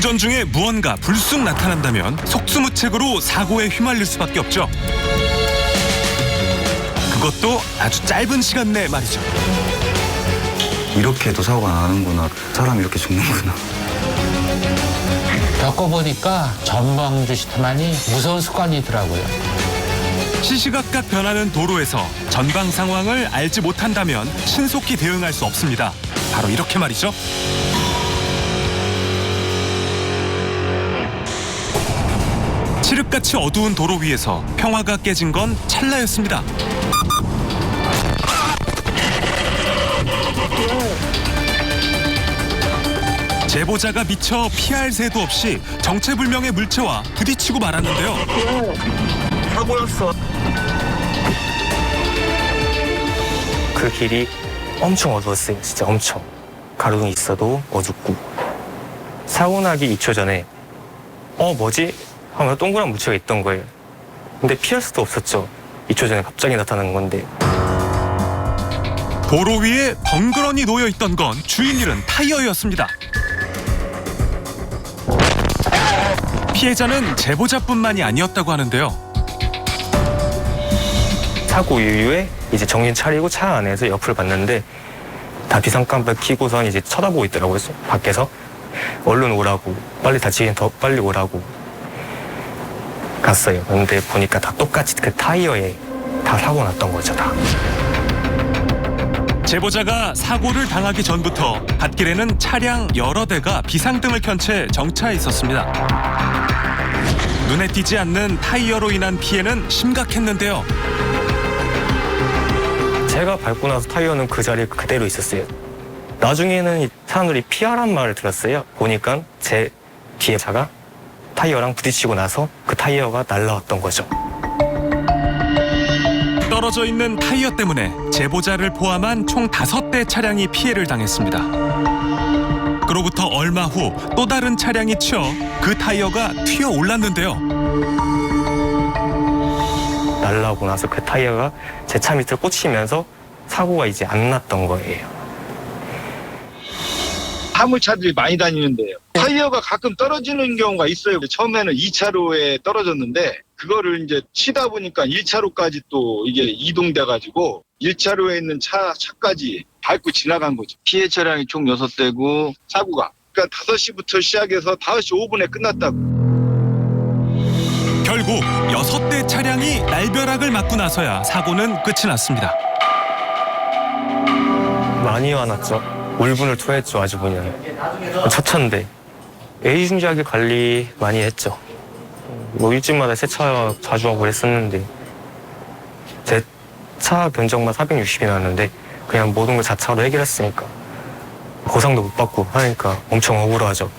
운전 중에 무언가 불쑥 나타난다면 속수무책으로 사고에 휘말릴 수밖에 없죠. 그것도 아주 짧은 시간 내에 말이죠. 이렇게도 사고가 나는구나. 사람이 이렇게 죽는구나. 겪어보니까 전방주 시트만이 무서운 습관이더라고요. 시시각각 변하는 도로에서 전방 상황을 알지 못한다면 신속히 대응할 수 없습니다. 바로 이렇게 말이죠. 칠흑같이 어두운 도로 위에서 평화가 깨진 건 찰나였습니다. 제보자가 미처 피할 새도 없이 정체불명의 물체와 부딪히고 말았는데요. 사고였어. 그 길이 엄청 어두웠어요. 진짜 엄청. 가로등이 있어도 어둡고. 사고 나기 2초 전에 뭐지? 하면 동그란 물체가 있던 거예요. 근데 피할 수도 없었죠. 2초 전에 갑자기 나타난 건데. 도로 위에 덩그러니 놓여있던 건 주인 잃은 타이어였습니다. 피해자는 제보자뿐만이 아니었다고 하는데요. 사고 이후에 이제 정신 차리고 차 안에서 옆을 봤는데 다 비상깜빡 켜고선 이제 쳐다보고 있더라고요. 밖에서. 얼른 오라고. 빨리 다치긴 더 빨리 오라고. 갔어요. 근데 보니까 다 똑같이 그 타이어에 다 사고 났던 거죠, 다. 제보자가 사고를 당하기 전부터 갓길에는 차량 여러 대가 비상등을 켠 채 정차해 있었습니다. 눈에 띄지 않는 타이어로 인한 피해는 심각했는데요. 제가 밟고 나서 타이어는 그 자리에 그대로 있었어요. 나중에는 사람들이 피하란 말을 들었어요. 보니까 제 뒤에 차가 타이어랑 부딪히고 나서 그 타이어가 날라왔던 거죠. 떨어져 있는 타이어 때문에 제보자를 포함한 총 5대 차량이 피해를 당했습니다. 그로부터 얼마 후 또 다른 차량이 치여 그 타이어가 튀어 올랐는데요. 날라오고 나서 그 타이어가 제 차 밑을 꽂히면서 사고가 이제 안 났던 거예요. 화물차들이 많이 다니는데요. 타이어가 가끔 떨어지는 경우가 있어요. 처음에는 2차로에 떨어졌는데 그거를 이제 치다 보니까 1차로까지 또 이게 이동돼가지고 1차로에 있는 차까지 밟고 지나간 거죠. 피해 차량이 총 6대고 사고가. 그러니까 5시부터 시작해서 5시 5분에 끝났다고. 결국 6대 차량이 날벼락을 맞고 나서야 사고는 끝이 났습니다. 많이 화났죠. 울분을 토했죠, 아주 그냥. 첫 차인데. 애지중지하게 관리 많이 했죠. 뭐 일주일마다 세차 자주 하고 했었는데 제 차 견적만 460이 나왔는데 그냥 모든 걸 자차로 해결했으니까 보상도 못 받고 하니까 엄청 억울하죠.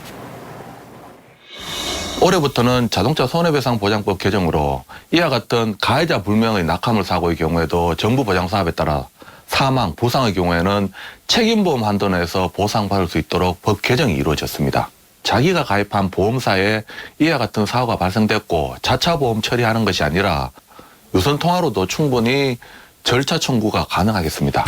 올해부터는 자동차 손해배상보장법 개정으로 이와 같은 가해자 불명의 낙하물 사고의 경우에도 정부 보장 사업에 따라 사망, 부상의 경우에는 책임보험 한도 내에서 보상받을 수 있도록 법 개정이 이루어졌습니다. 자기가 가입한 보험사에 이와 같은 사고가 발생됐고 자차 보험 처리하는 것이 아니라 유선 통화로도 충분히 절차 청구가 가능하겠습니다.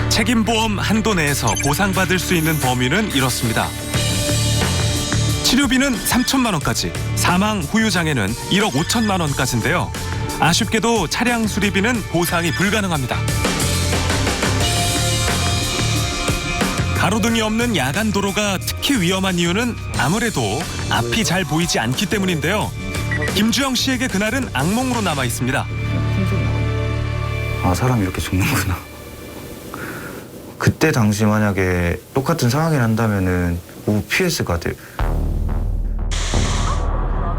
책임보험 한도 내에서 보상받을 수 있는 범위는 이렇습니다. 치료비는 3천만 원까지, 사망 후유 장애는 1억 5천만 원까지인데요. 아쉽게도 차량 수리비는 보상이 불가능합니다. 가로등이 없는 야간 도로가 특히 위험한 이유는 아무래도 앞이 잘 보이지 않기 때문인데요. 김주영 씨에게 그날은 악몽으로 남아 있습니다. 사람이 이렇게 죽는구나. 그때 당시 만약에 똑같은 상황이 난다면은 피했을 것 같아요.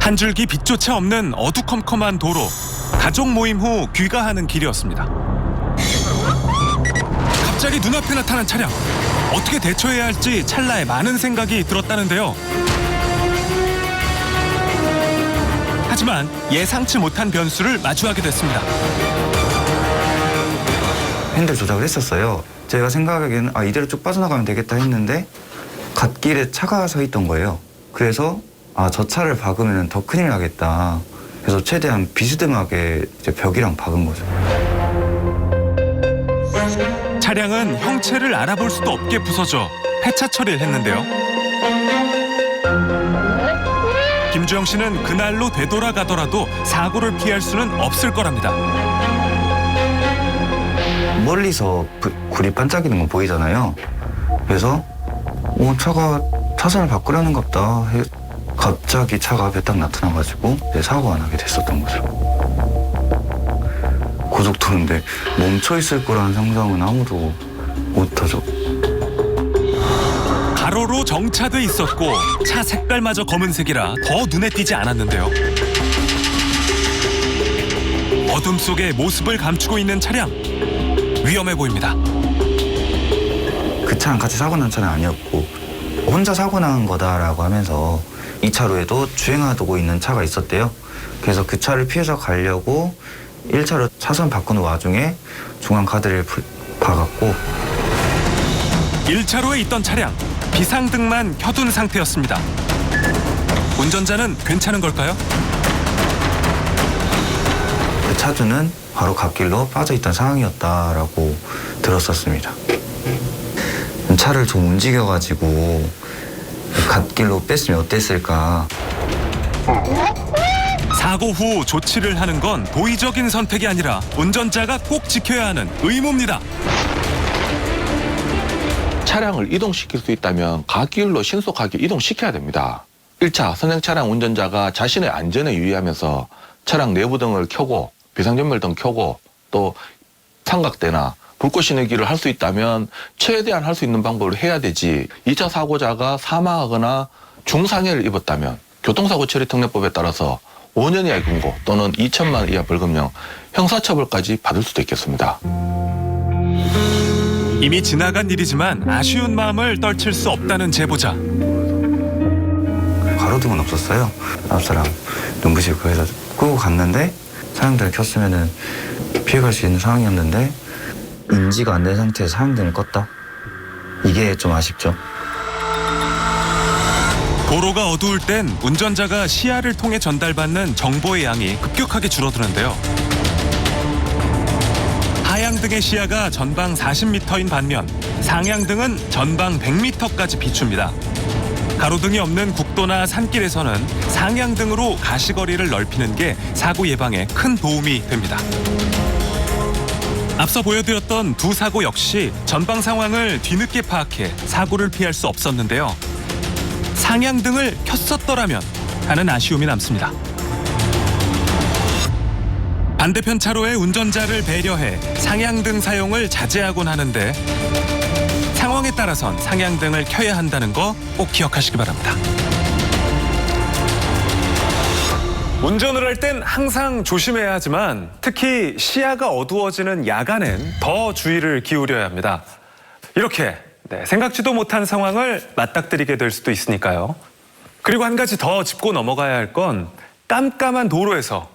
한 줄기 빛조차 없는 어두컴컴한 도로. 가족 모임 후 귀가하는 길이었습니다. 갑자기 눈앞에 나타난 차량. 어떻게 대처해야 할지 찰나에 많은 생각이 들었다는데요. 하지만 예상치 못한 변수를 마주하게 됐습니다. 핸들 조작을 했었어요. 제가 생각하기에는 이대로 쭉 빠져나가면 되겠다 했는데 갓길에 차가 서 있던 거예요. 그래서 저 차를 박으면 더 큰일 나겠다. 그래서 최대한 비스듬하게 이제 벽이랑 박은 거죠. 차량은 형체를 알아볼 수도 없게 부서져 폐차 처리를 했는데요. 김주영 씨는 그날로 되돌아가더라도 사고를 피할 수는 없을 거랍니다. 멀리서 불이 반짝이는 건 보이잖아요. 그래서 차가 차선을 바꾸려는 갑다. 갑자기 차가 앞에 딱 나타나가지고 사고가 나게 됐었던 거죠. 고속도로인데 멈춰 있을 거라는 상상은 아무도 못하죠. 가로로 정차돼 있었고 차 색깔마저 검은색이라 더 눈에 띄지 않았는데요. 어둠 속에 모습을 감추고 있는 차량, 위험해 보입니다. 그 차랑 같이 사고 난 차는 아니었고 혼자 사고 난 거다라고 하면서 2차로에도 주행하고 있는 차가 있었대요. 그래서 그 차를 피해서 가려고 1차로 차선 바꾸는 와중에 중앙 가드를 박았고 1차로에 있던 차량, 비상등만 켜둔 상태였습니다. 운전자는 괜찮은 걸까요? 그 차주는 바로 갓길로 빠져있던 상황이었다라고 들었었습니다. 차를 좀 움직여가지고 갓길로 뺐으면 어땠을까. 사고 후 조치를 하는 건 도의적인 선택이 아니라 운전자가 꼭 지켜야 하는 의무입니다. 차량을 이동시킬 수 있다면 갓길로 신속하게 이동시켜야 됩니다. 1차 선행 차량 운전자가 자신의 안전에 유의하면서 차량 내부등을 켜고 비상전멸등 켜고 또 삼각대나 불꽃 시내기를 할 수 있다면 최대한 할 수 있는 방법을 해야 되지 2차 사고자가 사망하거나 중상해를 입었다면 교통사고 처리 특례법에 따라서 5년 이하의 금고 또는 2천만 원 이하 벌금형 형사처벌까지 받을 수도 있겠습니다. 이미 지나간 일이지만 아쉬운 마음을 떨칠 수 없다는 제보자. 가로등은 없었어요. 앞사람 눈부시고 해서 끄고 갔는데 사양등을 켰으면은 피해갈 수 있는 상황이었는데 인지가 안 된 상태에서 사양등을 껐다. 이게 좀 아쉽죠. 도로가 어두울 땐 운전자가 시야를 통해 전달받는 정보의 양이 급격하게 줄어드는데요. 하양등의 시야가 전방 40m인 반면 상향등은 전방 100m까지 비춥니다. 가로등이 없는 국도나 산길에서는 상향등으로 가시거리를 넓히는 게 사고 예방에 큰 도움이 됩니다. 앞서 보여드렸던 두 사고 역시 전방 상황을 뒤늦게 파악해 사고를 피할 수 없었는데요. 상향등을 켰었더라면 하는 아쉬움이 남습니다. 반대편 차로의 운전자를 배려해 상향등 사용을 자제하곤 하는데 상황에 따라선 상향등을 켜야 한다는 거 꼭 기억하시기 바랍니다. 운전을 할 땐 항상 조심해야 하지만 특히 시야가 어두워지는 야간엔 더 주의를 기울여야 합니다. 이렇게 생각지도 못한 상황을 맞닥뜨리게 될 수도 있으니까요. 그리고 한 가지 더 짚고 넘어가야 할 건 깜깜한 도로에서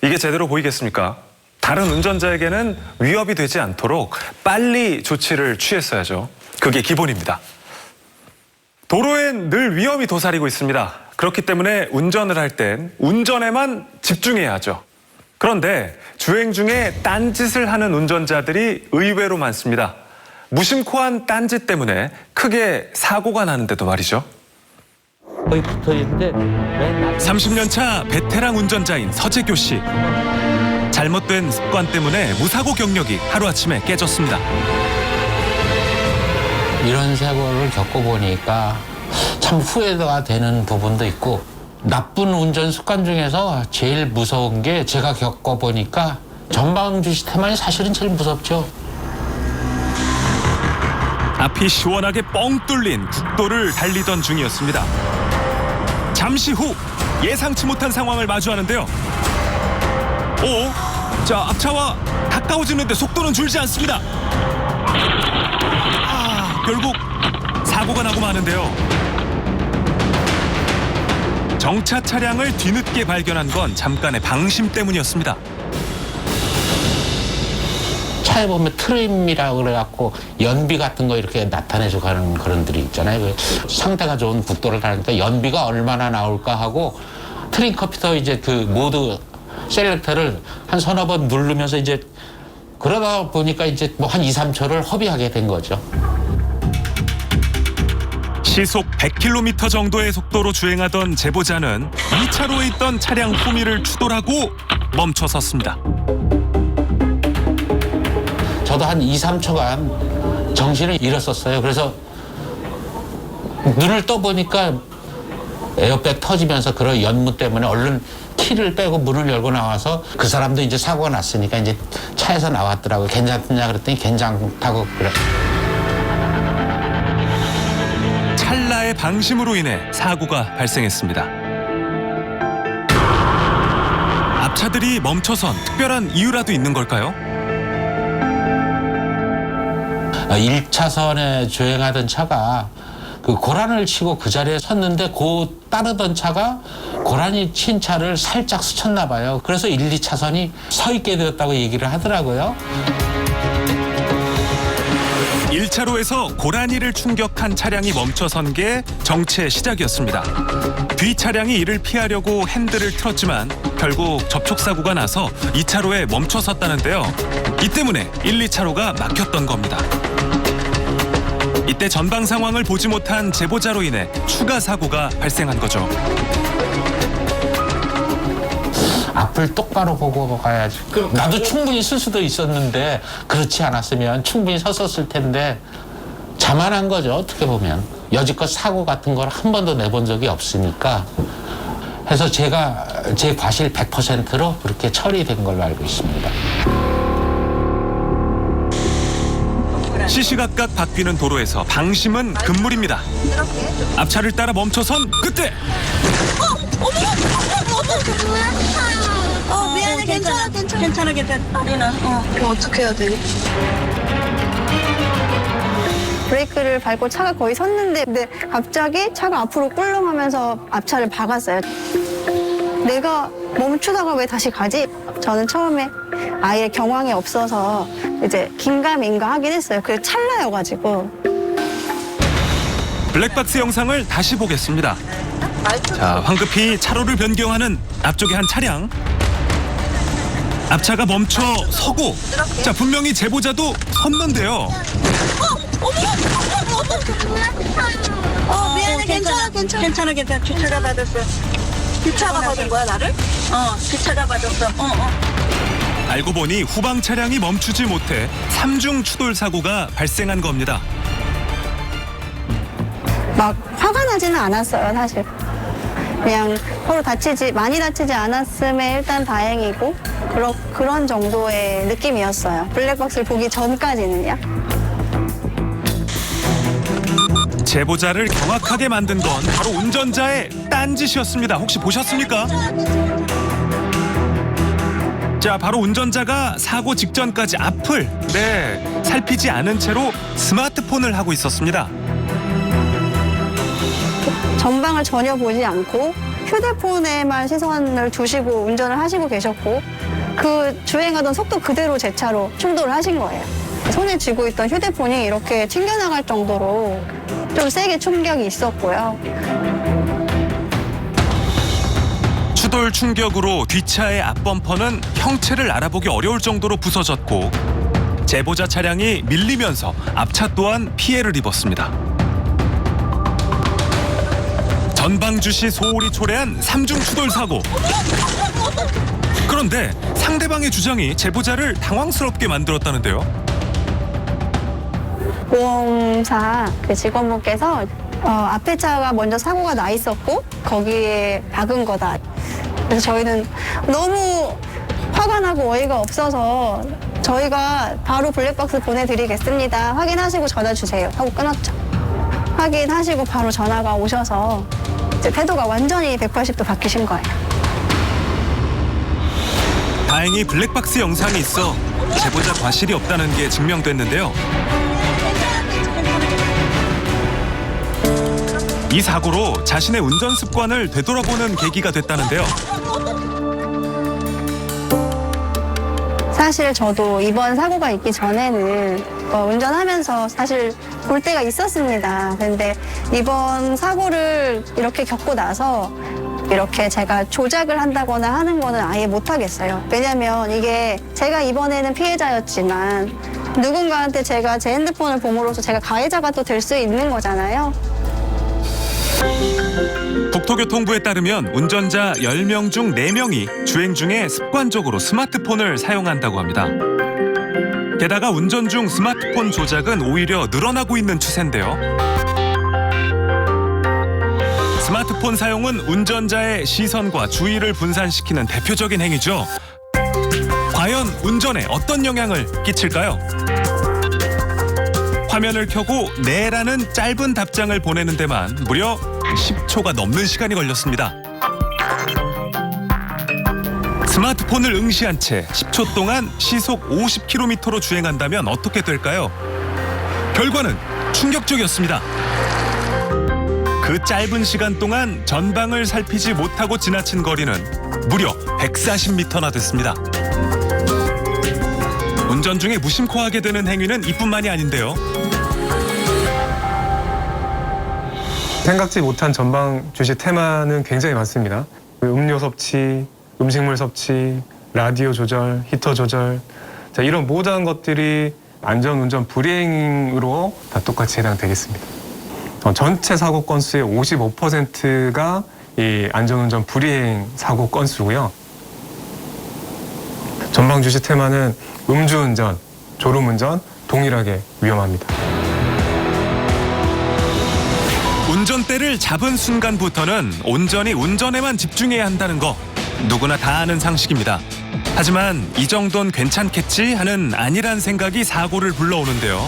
이게 제대로 보이겠습니까? 다른 운전자에게는 위협이 되지 않도록 빨리 조치를 취했어야죠. 그게 기본입니다. 도로엔 늘 위험이 도사리고 있습니다. 그렇기 때문에 운전을 할 땐 운전에만 집중해야 하죠. 그런데 주행 중에 딴짓을 하는 운전자들이 의외로 많습니다. 무심코한 딴짓 때문에 크게 사고가 나는데도 말이죠. 거의 붙어 있는데 30년 차 베테랑 운전자인 서재교 씨. 잘못된 습관 때문에 무사고 경력이 하루아침에 깨졌습니다. 이런 사고를 겪어보니까 참 후회가 되는 부분도 있고 나쁜 운전 습관 중에서 제일 무서운 게 제가 겪어보니까 전방주 시스템이 사실은 제일 무섭죠. 앞이 시원하게 뻥 뚫린 국도를 달리던 중이었습니다. 잠시 후 예상치 못한 상황을 마주하는데요. 자, 앞차와 가까워지는데 속도는 줄지 않습니다. 결국 사고가 나고 마는데요. 정차 차량을 뒤늦게 발견한 건 잠깐의 방심 때문이었습니다. 차에 보면 트림이라고 그래갖고 연비 같은 거 이렇게 나타내서 가는 그런 들이 있잖아요. 그 상태가 좋은 국도를 타니까 연비가 얼마나 나올까 하고 트림 컴퓨터 이제 그 모드 셀렉터를 한 서너 번 누르면서 이제 그러다 보니까 이제 뭐 한 2, 3초를 허비하게 된 거죠. 시속 100km 정도의 속도로 주행하던 제보자는 2차로에 있던 차량 후미를 추돌하고 멈춰섰습니다. 저도 한 2, 3초간 정신을 잃었었어요. 그래서 눈을 떠보니까 에어백 터지면서 그런 연무 때문에 얼른 키를 빼고 문을 열고 나와서 그 사람도 이제 사고가 났으니까 이제 차에서 나왔더라고요. 괜찮냐 그랬더니 괜찮다고 그래. 찰나의 방심으로 인해 사고가 발생했습니다. 앞차들이 멈춰선 특별한 이유라도 있는 걸까요? 1차선에 주행하던 차가 그 고란을 치고 그 자리에 섰는데 그 따르던 차가 고란이 친 차를 살짝 스쳤나 봐요. 그래서 1, 2차선이 서 있게 되었다고 얘기를 하더라고요. 1차로에서 고라니를 충격한 차량이 멈춰선 게 정체의 시작이었습니다. 뒤 차량이 이를 피하려고 핸들을 틀었지만 결국 접촉사고가 나서 2차로에 멈춰섰다는데요. 이 때문에 1, 2차로가 막혔던 겁니다. 이때 전방 상황을 보지 못한 제보자로 인해 추가 사고가 발생한 거죠. 앞을 똑바로 보고 가야지. 나도 충분히 쓸 수도 있었는데 그렇지 않았으면 충분히 섰었을 텐데 자만한 거죠. 어떻게 보면. 여지껏 사고 같은 걸 한 번도 내본 적이 없으니까 해서 제가 제 과실 100%로 그렇게 처리된 걸로 알고 있습니다. 시시각각 바뀌는 도로에서 방심은 금물입니다. 앞차를 따라 멈춰선 그때 미안해, 괜찮아. 아리나, 그럼 어떻게 해야 되지? 브레이크를 밟고 차가 거의 섰는데 근데 갑자기 차가 앞으로 꿀렁하면서 앞차를 박았어요. 내가 멈추다가 왜 다시 가지? 저는 처음에 아예 경황이 없어서 이제 긴가민가 하긴 했어요. 그게 찰나여가지고. 블랙박스 영상을 다시 보겠습니다. 자, 황급히 차로를 변경하는 앞쪽의 한 차량. 앞차가 멈춰 서고, 자, 분명히 제보자도 섰는데요. 미안해, 괜찮아. 주차가 받았어. 주차가 받은 거야, 나를? 주차가 받았어. 알고 보니 후방 차량이 멈추지 못해 3중 추돌 사고가 발생한 겁니다. 막 화가 나지는 않았어요, 사실. 그냥 서로 많이 다치지 않았음에 일단 다행이고 그런 정도의 느낌이었어요. 블랙박스를 보기 전까지는요. 제보자를 경악하게 만든 건 바로 운전자의 딴짓이었습니다. 혹시 보셨습니까? 자, 바로 운전자가 사고 직전까지 앞을 살피지 않은 채로 스마트폰을 하고 있었습니다. 전방을 전혀 보지 않고 휴대폰에만 시선을 두시고 운전을 하시고 계셨고 그 주행하던 속도 그대로 제 차로 충돌을 하신 거예요. 손에 쥐고 있던 휴대폰이 이렇게 튕겨나갈 정도로 좀 세게 충격이 있었고요. 추돌 충격으로 뒷차의 앞범퍼는 형체를 알아보기 어려울 정도로 부서졌고 제보자 차량이 밀리면서 앞차 또한 피해를 입었습니다. 전방주시 소홀히 초래한 3중 추돌 사고. 그런데 상대방의 주장이 제보자를 당황스럽게 만들었다는데요. 보험사 그 직원분께서 앞에 차가 먼저 사고가 나 있었고 거기에 박은 거다. 그래서 저희는 너무 화가 나고 어이가 없어서 저희가 바로 블랙박스 보내드리겠습니다. 확인하시고 전화 주세요 하고 끊었죠. 확인하시고 바로 전화가 오셔서 이제 태도가 완전히 180도 바뀌신 거예요. 다행히 블랙박스 영상이 있어 제보자 과실이 없다는 게 증명됐는데요. 이 사고로 자신의 운전 습관을 되돌아보는 계기가 됐다는데요. 사실 저도 이번 사고가 있기 전에는 운전하면서 사실 볼 때가 있었습니다. 근데 이번 사고를 이렇게 겪고 나서 이렇게 제가 조작을 한다거나 하는 거는 아예 못 하겠어요. 왜냐면 이게 제가 이번에는 피해자였지만 누군가한테 제가 제 핸드폰을 봄으로써 제가 가해자가 또 될 수 있는 거잖아요. 국토교통부에 따르면 운전자 10명 중 4명이 주행 중에 습관적으로 스마트폰을 사용한다고 합니다. 게다가 운전 중 스마트폰 조작은 오히려 늘어나고 있는 추세인데요. 스마트폰 사용은 운전자의 시선과 주의를 분산시키는 대표적인 행위죠. 과연 운전에 어떤 영향을 끼칠까요? 화면을 켜고 네라는 짧은 답장을 보내는 데만 무려 10초가 넘는 시간이 걸렸습니다. 스마트폰을 응시한 채 10초 동안 시속 50km로 주행한다면 어떻게 될까요? 결과는 충격적이었습니다. 그 짧은 시간 동안 전방을 살피지 못하고 지나친 거리는 무려 140m나 됐습니다. 운전 중에 무심코 하게 되는 행위는 이뿐만이 아닌데요. 생각지 못한 전방 주시 테마는 굉장히 많습니다. 음료 섭취, 음식물 섭취, 라디오 조절, 히터 조절, 자, 이런 모든 것들이 안전운전 불이행으로 다 똑같이 해당되겠습니다. 전체 사고 건수의 55%가 이 안전운전 불이행 사고 건수고요. 전방 주시 테마는 음주운전, 졸음운전 동일하게 위험합니다. 운전대를 잡은 순간부터는 온전히 운전에만 집중해야 한다는 거 누구나 다 아는 상식입니다. 하지만 이 정도는 괜찮겠지 하는 아니란 생각이 사고를 불러오는데요.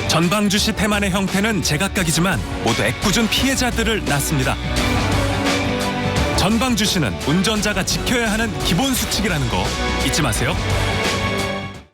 전방주시 태만의 형태는 제각각이지만 모두 애꿎은 피해자들을 낳습니다. 전방주시는 운전자가 지켜야 하는 기본 수칙이라는 거 잊지 마세요.